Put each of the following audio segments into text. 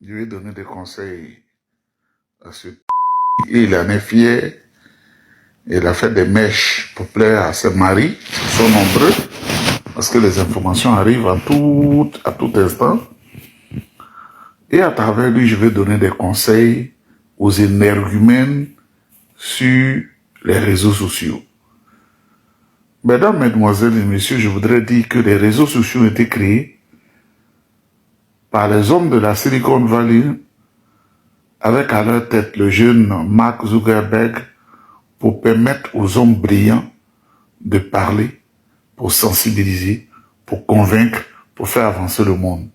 Je vais donner des conseils à ce il en est fier. Il a fait des mèches pour plaire à ses maris. Ils sont nombreux parce que les informations arrivent à tout instant. Et à travers lui, je vais donner des conseils aux énergumènes sur les réseaux sociaux. Mesdames, mesdemoiselles et messieurs, je voudrais dire que les réseaux sociaux ont été créés par les hommes de la Silicon Valley avec à leur tête le jeune Mark Zuckerberg pour permettre aux hommes brillants de parler, pour sensibiliser, pour convaincre, pour faire avancer le monde.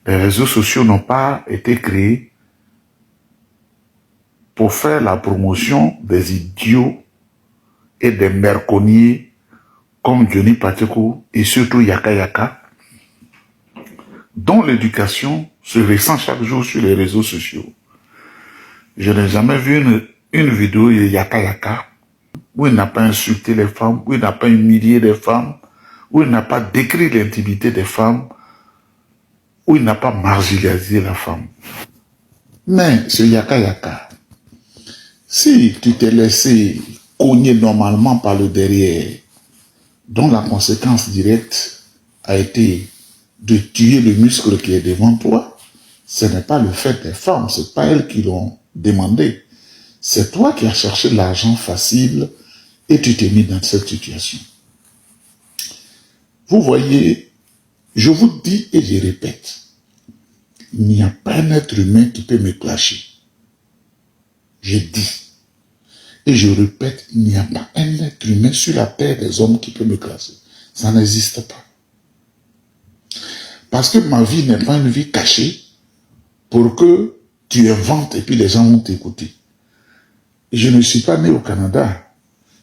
Les réseaux sociaux n'ont pas été créés pour faire la promotion des idiots et des merconniers comme Johnny Pacheco et surtout Yaka Yaka, dont l'éducation se ressent chaque jour sur les réseaux sociaux. Je n'ai jamais vu une vidéo de Yaka Yaka où il n'a pas insulté les femmes, où il n'a pas humilié les femmes, où il n'a pas décrit l'intimité des femmes, où il n'a pas marginalisé la femme. Mais ce Yaka Yaka, si tu t'es laissé cogner normalement par le derrière, dont la conséquence directe a été de tuer le muscle qui est devant toi, ce n'est pas le fait des femmes, ce n'est pas elles qui l'ont demandé. C'est toi qui as cherché l'argent facile et tu t'es mis dans cette situation. Vous voyez, je vous dis et je répète, il n'y a pas un être humain qui peut me clasher. Je dis. Et je répète, il n'y a pas un être humain sur la terre des hommes qui peut me classer. Ça n'existe pas. Parce que ma vie n'est pas une vie cachée pour que tu inventes et puis les gens vont t'écouter. Je ne suis pas né au Canada.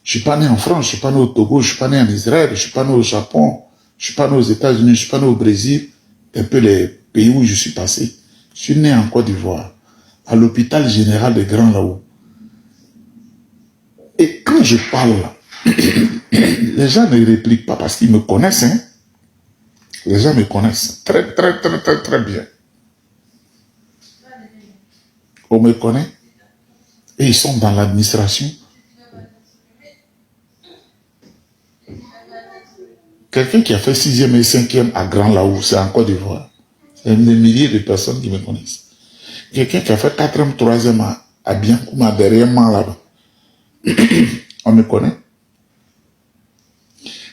Je ne suis pas né en France, je ne suis pas né au Togo, je ne suis pas né en Israël, je ne suis pas né au Japon, je ne suis pas né aux États-Unis, je ne suis pas né au Brésil, un peu les pays où je suis passé. Je suis né en Côte d'Ivoire, à l'hôpital général de Grand Laou. Et quand je parle, les gens ne répliquent pas parce qu'ils me connaissent. Hein? Les gens me connaissent très bien. On me connaît et ils sont dans l'administration. Quelqu'un qui a fait 6e et 5e à Grand Laou, c'est en Côte d'Ivoire. C'est des milliers de personnes qui me connaissent. Quelqu'un qui a fait 4e, 3e à Biancouma, derrière moi là-bas. On me connaît.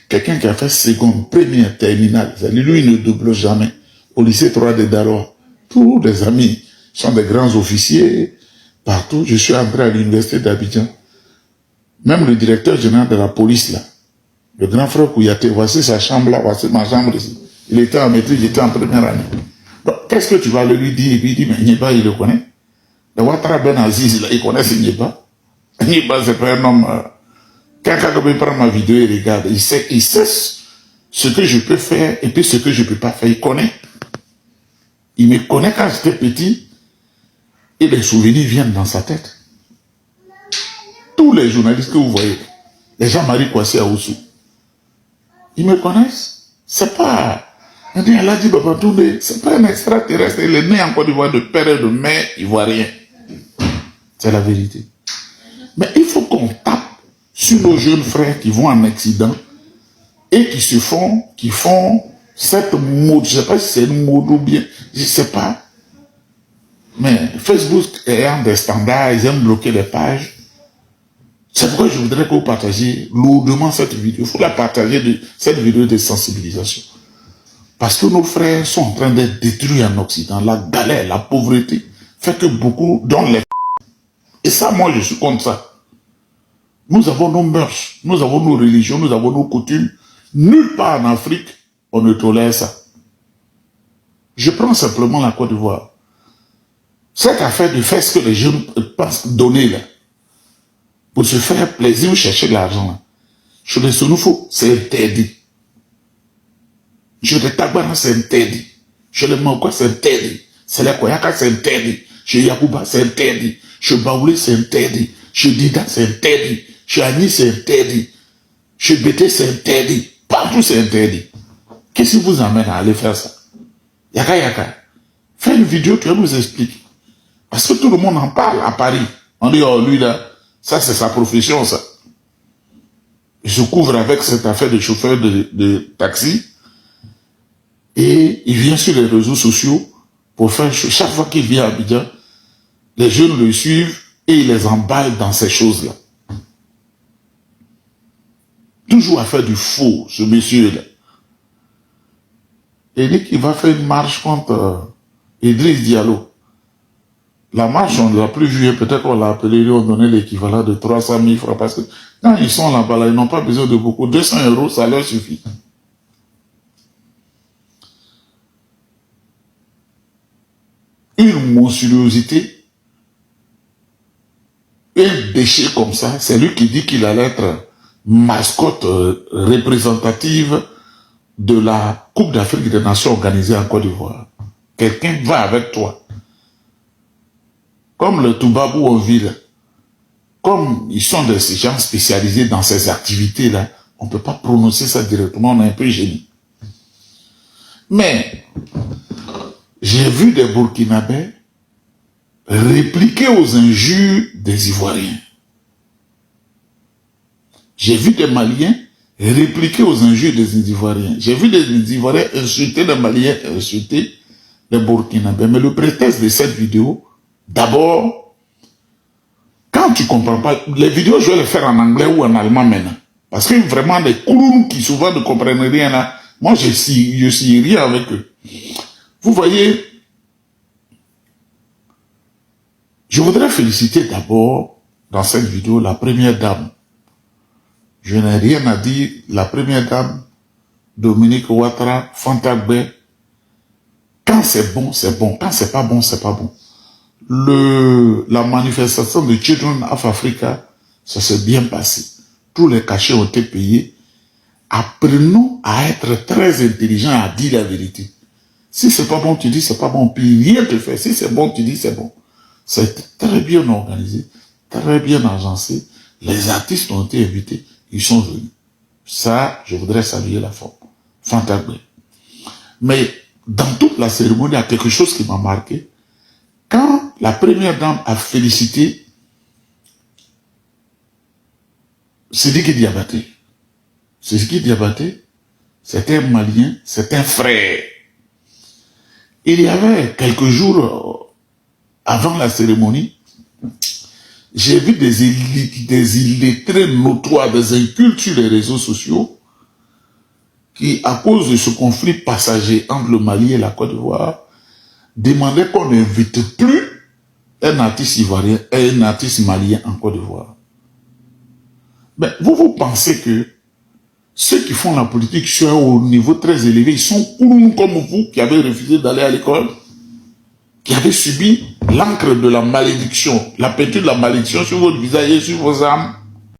Quelqu'un qui a fait 2e, 1e, terminale, lui, il ne double jamais. Au lycée 3 de Daloa, tous les amis sont des grands officiers, partout. Je suis entré à l'université d'Abidjan. Même le directeur général de la police, là, le grand frère Kouyaté, voici sa chambre là, voici ma chambre ici. Il était en maîtrise, j'étais en première année. Donc, qu'est-ce que tu vas lui dire? Il dit, mais Nieba, il le connaît. Le Ouattara Ben Aziz, là, il connaît ce Nieba. Nieba, c'est pas un homme... Quelqu'un qui prend ma vidéo et regarde, il sait ce que je peux faire et puis ce que je ne peux pas faire. Il connaît. Il me connaît quand j'étais petit et les souvenirs viennent dans sa tête. Tous les journalistes que vous voyez, les Jean-Marie Kouassi à Oussou, ils me connaissent. C'est pas... C'est pas un extraterrestre. Il est né en Côte d'Ivoire de père et de mère ivoirien. C'est la vérité. Mais il faut qu'on tape sur nos jeunes frères qui vont en accident et qui font cette mode, je ne sais pas si c'est une mode ou bien, je ne sais pas. Mais Facebook ayant des standards, ils aiment bloquer les pages. C'est pourquoi je voudrais que vous partagiez lourdement cette vidéo. Il faut la partager, cette vidéo de sensibilisation. Parce que nos frères sont en train d'être détruits en Occident. La galère, la pauvreté fait que beaucoup donnent les... Et ça, moi, je suis contre ça. Nous avons nos mœurs, nous avons nos religions, nous avons nos coutumes. Nulle part en Afrique, on ne tolère ça. Je prends simplement la Côte d'Ivoire. Cette affaire de faire ce que les jeunes pensent donner là, pour se faire plaisir ou chercher de l'argent là. Chez les Sonoufo, c'est interdit. Chez les Tagbana, c'est interdit. Chez les Maokwa, c'est interdit. Chez les Koyaka, c'est interdit. Chez Yakuba, c'est interdit. Chez Baoulé, c'est interdit. Chez Dida, c'est interdit. Chez Agni, c'est interdit. Chez Bété, c'est interdit. Partout, c'est interdit. Qu'est-ce qui vous amène à aller faire ça? Yaka Yaka. Fais une vidéo, tu vas nous expliquer. Parce que tout le monde en parle à Paris. On dit, oh, lui là, ça c'est sa profession, ça. Il se couvre avec cette affaire de chauffeur de taxi. Et il vient sur les réseaux sociaux pour faire, chaque fois qu'il vient à Abidjan, les jeunes le suivent et il les emballe dans ces choses-là. Toujours à faire du faux, ce monsieur-là. Il dit qu'il va faire une marche contre Idriss Diallo. La marche, on ne l'a plus vue, peut-être qu'on l'a appelé, lui, on donnait l'équivalent de 300 000 francs, parce que quand ils sont là-bas, là, ils n'ont pas besoin de beaucoup. 200 €, ça leur suffit. Une monstruosité, un déchet comme ça, c'est lui qui dit qu'il allait être mascotte représentative de la Coupe d'Afrique des Nations organisée en Côte d'Ivoire. Quelqu'un va avec toi. Comme le Toubabou en ville, comme ils sont des gens spécialisés dans ces activités-là, on ne peut pas prononcer ça directement, on est un peu gêné. Mais, j'ai vu des Burkinabés répliquer aux injures des Ivoiriens. J'ai vu des Maliens répliquer aux injures des Ivoiriens. J'ai vu des Ivoiriens insulter les Maliens, insulter les Burkinabés. Mais le prétexte de cette vidéo, d'abord, quand tu ne comprends pas, les vidéos, je vais les faire en anglais ou en allemand maintenant. Parce que vraiment, les clowns qui souvent ne comprennent rien là, moi je suis rien avec eux. Vous voyez, je voudrais féliciter d'abord, dans cette vidéo, la première dame. Je n'ai rien à dire, la première dame, Dominique Ouattara, Fantagbe. Quand c'est bon, c'est bon. Quand c'est pas bon, c'est pas bon. La manifestation de Children of Africa, ça s'est bien passé. Tous les cachets ont été payés. Apprenons à être très intelligents, à dire la vérité. Si c'est pas bon, tu dis c'est pas bon, puis rien te fait. Si c'est bon, tu dis c'est bon. Ça a été très bien organisé, très bien agencé. Les artistes ont été invités, ils sont venus. Ça, je voudrais saluer la forme. Fantastique. Mais dans toute la cérémonie, il y a quelque chose qui m'a marqué. Quand la première dame a félicité Sidiki Diabaté, Sidiki Diabaté, c'était un Malien, c'est un frère. Il y avait quelques jours avant la cérémonie, j'ai vu des illettrés notoires, des incultes sur les réseaux sociaux, qui, à cause de ce conflit passager entre le Mali et la Côte d'Ivoire, demandaient qu'on n'invite plus un artiste ivoirien et un artiste malien en Côte d'Ivoire. Mais vous pensez que ceux qui font la politique sur un niveau très élevé, ils sont comme vous qui avez refusé d'aller à l'école, qui avez subi l'encre de la malédiction, la peinture de la malédiction sur votre visage et sur vos âmes.